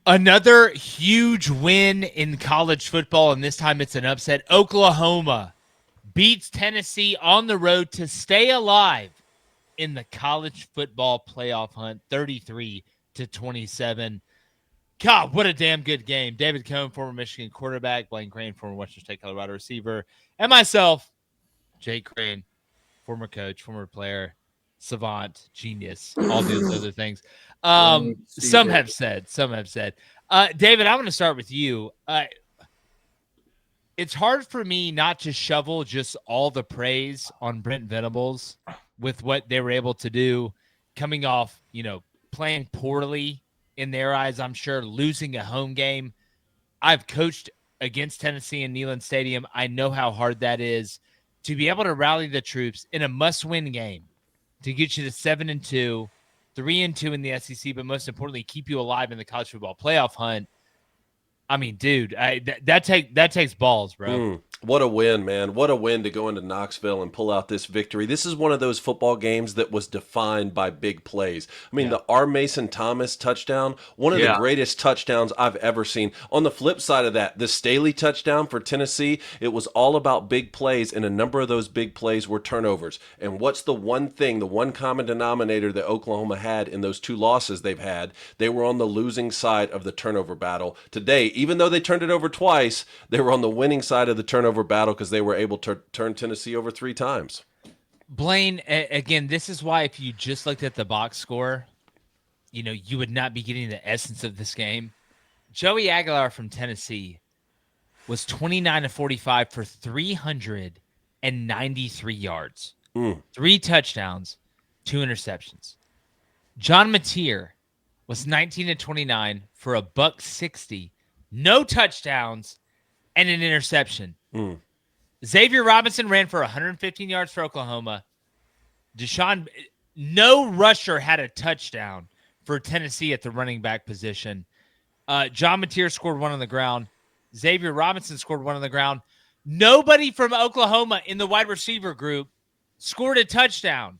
Another huge win in college football, and this time it's an upset. Oklahoma beats Tennessee on the road to stay alive in the college football playoff hunt, 33-27. God, what a damn good game. David Cohn, former Michigan quarterback, Blaine Crain, former Western State Colorado receiver, and myself, Jake Crain, former coach, former player, savant, genius, all those other things. Some have said. David, I'm going to start with you. It's hard for me not to shovel just all the praise on Brent Venables with what they were able to do coming off, playing poorly in their eyes, I'm sure, losing a home game. I've coached against Tennessee in Neyland Stadium. I know how hard that is to be able to rally the troops in a must-win game to get you to 7-2, 3-2 in the SEC, but most importantly, keep you alive in the college football playoff hunt. I mean, dude, that takes balls, bro. What a win, man. What a win to go into Knoxville and pull out this victory. This is one of those football games that was defined by big plays. I mean, the R. Mason Thomas touchdown, one of the greatest touchdowns I've ever seen. On the flip side of that, the Staley touchdown for Tennessee, it was all about big plays, and a number of those big plays were turnovers. And what's the one thing, the one common denominator that Oklahoma had in those two losses they've had? They were on the losing side of the turnover battle. Today, even though they turned it over twice, they were on the winning side of the turnover battle because they were able to turn Tennessee over 3 times. Blaine, again, this is why if you just looked at the box score, you would not be getting the essence of this game. Joey Aguilar from Tennessee was 29-45 for 393 yards, 3 touchdowns, 2 interceptions. John Mateer was 19-29 for $160, no touchdowns, and an interception. Xavier Robinson ran for 115 yards for Oklahoma. No rusher had a touchdown for Tennessee at the running back position. John Mateer scored 1 on the ground. Xavier Robinson scored 1 on the ground. Nobody from Oklahoma in the wide receiver group scored a touchdown.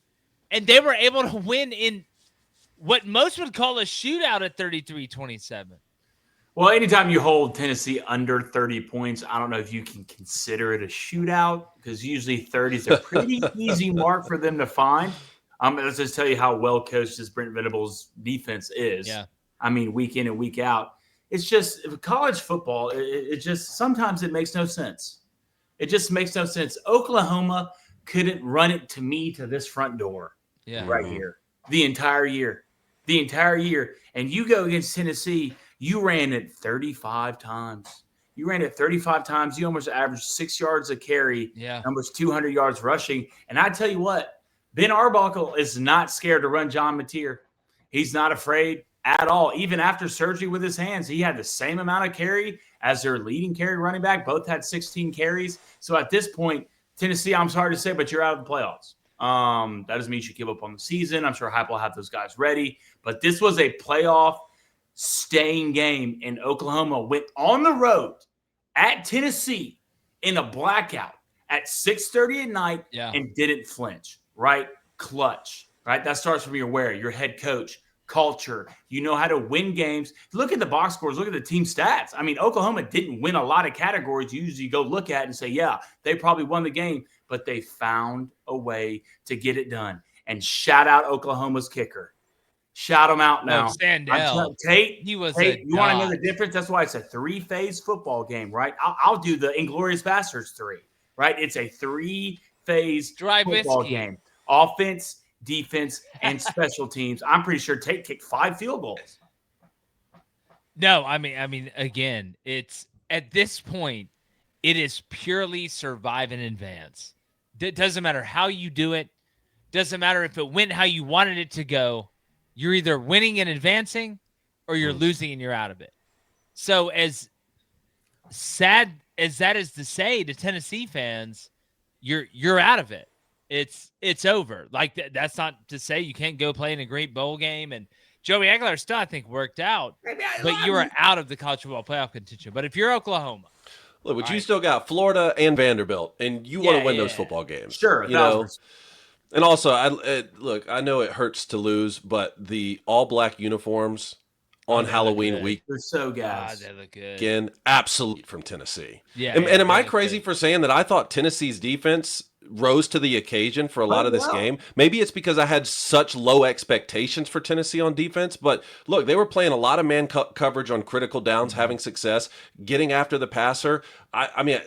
And they were able to win in what most would call a shootout at 33-27. Well, anytime you hold Tennessee under 30 points, I don't know if you can consider it a shootout because usually 30 is a pretty easy mark for them to find. Let's just tell you how well coached this Brent Venables defense is. Yeah. I mean, week in and week out. It's just college football. It just sometimes it makes no sense. It just makes no sense. Oklahoma couldn't run it to me to this front door right here the entire year. And you go against Tennessee, you ran it 35 times. You almost averaged 6 yards a carry, almost 200 yards rushing. And I tell you what, Ben Arbuckle is not scared to run John Mateer. He's not afraid at all. Even after surgery with his hands, he had the same amount of carry as their leading carry running back. Both had 16 carries. So at this point, Tennessee, I'm sorry to say, but you're out of the playoffs. That doesn't mean you should give up on the season. I'm sure Hype will have those guys ready. But this was a playoff staying game, and Oklahoma went on the road at Tennessee in a blackout at 6:30 at night and didn't flinch, right? Clutch, right? That starts from your head coach, culture. You know how to win games. Look at the box scores. Look at the team stats. I mean, Oklahoma didn't win a lot of categories you usually go look at and say, they probably won the game, but they found a way to get it done. And shout out Oklahoma's kicker. Shout him out now. Sandell. Tate, he was Tate, you want to know the difference? That's why it's a 3-phase football game, right? I'll do the Inglourious Basterds 3, right? It's a 3-phase football game. Offense, defense, and special teams. I'm pretty sure Tate kicked 5 field goals. No, I mean, again, it's at this point, it is purely survive and advance. It doesn't matter how you do it. Doesn't matter if it went how you wanted it to go. You're either winning and advancing or you're losing and you're out of it. So as sad as that is to say to Tennessee fans, you're out of it. It's over. Like that's not to say you can't go play in a great bowl game. And Joey Aguilar still, I think, worked out, but you are out of the college football playoff contention. But if you're Oklahoma, look, but you still got Florida and Vanderbilt, and you want to win those football games. Sure, you know. And also, I know it hurts to lose, but the all-black uniforms on Halloween week. They're so gas. They look good. Again, absolute from Tennessee. Yeah. And am I crazy for saying that I thought Tennessee's defense rose to the occasion for a lot of this game? Maybe it's because I had such low expectations for Tennessee on defense, but look, they were playing a lot of man coverage on critical downs, having success, getting after the passer. I mean,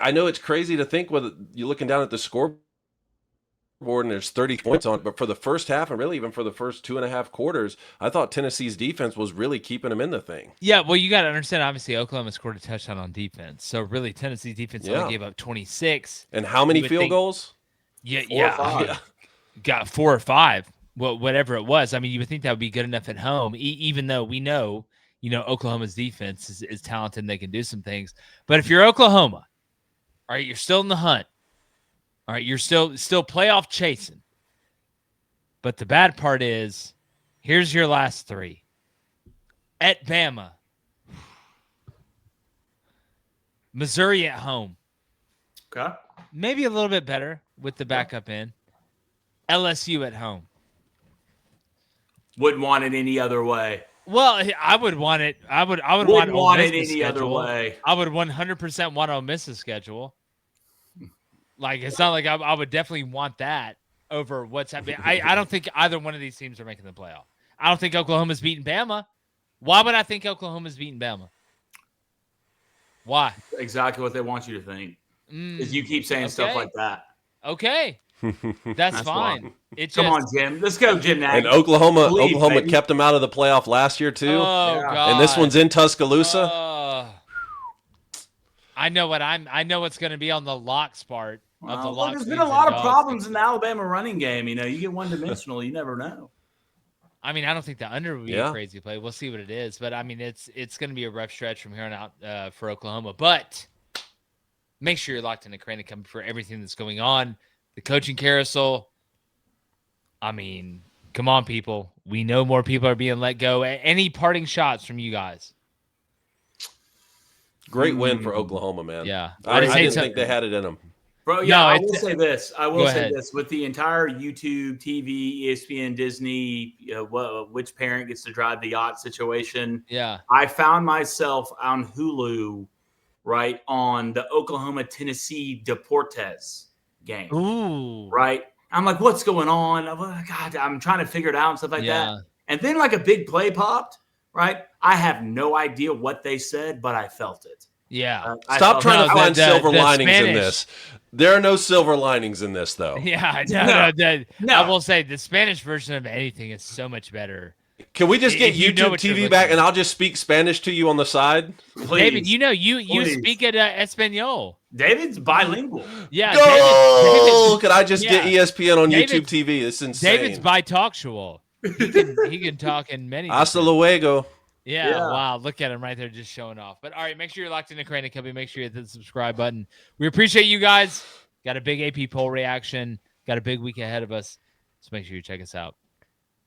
I know it's crazy to think whether you're looking down at the scoreboard and there's 30 points on it, but for the first half and really even for the first 2.5 quarters, I thought Tennessee's defense was really keeping them in the thing. Yeah, well, you got to understand, obviously, Oklahoma scored a touchdown on defense. So, really, Tennessee's defense only gave up 26. And how many field goals? Yeah. Got 4 or 5, whatever it was. I mean, you would think that would be good enough at home, even though we know, Oklahoma's defense is talented and they can do some things. But if you're Oklahoma, all right, you're still in the hunt. All right, you're still playoff chasing. But the bad part is, here's your last 3. At Bama. Missouri at home. Okay. Maybe a little bit better with the backup in. LSU at home. Wouldn't want it any other way. Well, I would want it. I would want it any other way. I would 100% want Ole Miss's schedule. Like, it's not like I would definitely want that over what's happening. I don't think either one of these teams are making the playoff. I don't think Oklahoma's beating Bama. Why would I think Oklahoma's beating Bama? Why? Exactly what they want you to think. Is you keep saying stuff like that. Okay. That's fine. Come on, Jim. Let's go, Jim. And Oklahoma kept them out of the playoff last year, too. Oh, God. And this one's in Tuscaloosa. I know what's going to be on the locks part. There's been a lot of problems in the Alabama running game. You get one-dimensional. You never know. I mean, I don't think the under would be a crazy play. We'll see what it is. But, I mean, it's going to be a rough stretch from here on out for Oklahoma. But make sure you're locked into Crain and come for everything that's going on. The coaching carousel. I mean, come on, people. We know more people are being let go. Any parting shots from you guys? Great win for Oklahoma, man. Yeah. I didn't think they had it in them. Bro, yeah, I will say this. With the entire YouTube, TV, ESPN, Disney, which parent gets to drive the yacht situation. Yeah. I found myself on Hulu, right, on the Oklahoma-Tennessee Deportes game. Ooh. Right? I'm like, what's going on? God, I'm trying to figure it out and stuff like that. And then like a big play popped, right? I have no idea what they said, but I felt it. Yeah. Stop trying to find silver linings in this. There are no silver linings in this, though. Yeah. No. I will say the Spanish version of anything is so much better. Can we just get YouTube TV back and I'll just speak Spanish to you on the side? Please. David, you speak at Espanol. David's bilingual. Yeah. David, could I just get ESPN on YouTube TV? It's insane. David's bitalktual. He can talk in many. Hasta luego. Yeah, wow. Look at him right there just showing off. But all right, make sure you're locked into Crain and Company. Make sure you hit the subscribe button. We appreciate you guys. Got a big AP poll reaction. Got a big week ahead of us. So make sure you check us out.